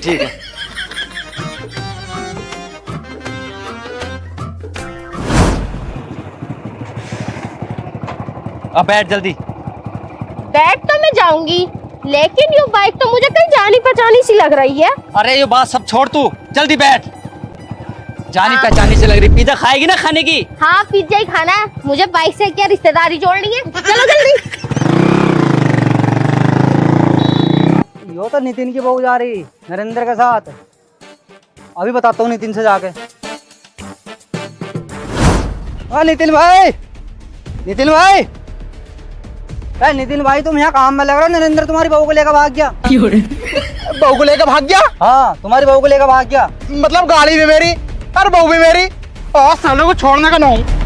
ठीक है। अब बैठ जल्दी। बैठ तो मैं जाऊंगी, लेकिन ये बाइक तो मुझे कहीं जानी पहचानी सी लग रही है। अरे ये बात सब छोड़, तू जल्दी बैठ। जानी पहचानी से लग रही। पिज्जा खाएगी ना खाने की? हाँ पिज्जा ही खाना है मुझे, बाइक से क्या रिश्तेदारी जोड़नी है। चलो जल्दी। यो तो नितिन की बहू जा रही नरेंद्र के साथ। अभी बताता हूँ नितिन से जाके। हाँ नितिन भाई, नितिन भाई, अरे नितिन भाई तुम यहाँ काम में लग रहे हो। नरेंद्र तुम्हारी बहू को लेकर भाग गया। बहू को लेकर भाग गया? हाँ तुम्हारी बहू को लेकर भाग गया। मतलब गाड़ी भी मेरी और बहू भी मेरी, और सालों को छोड़ने का ना हूँ।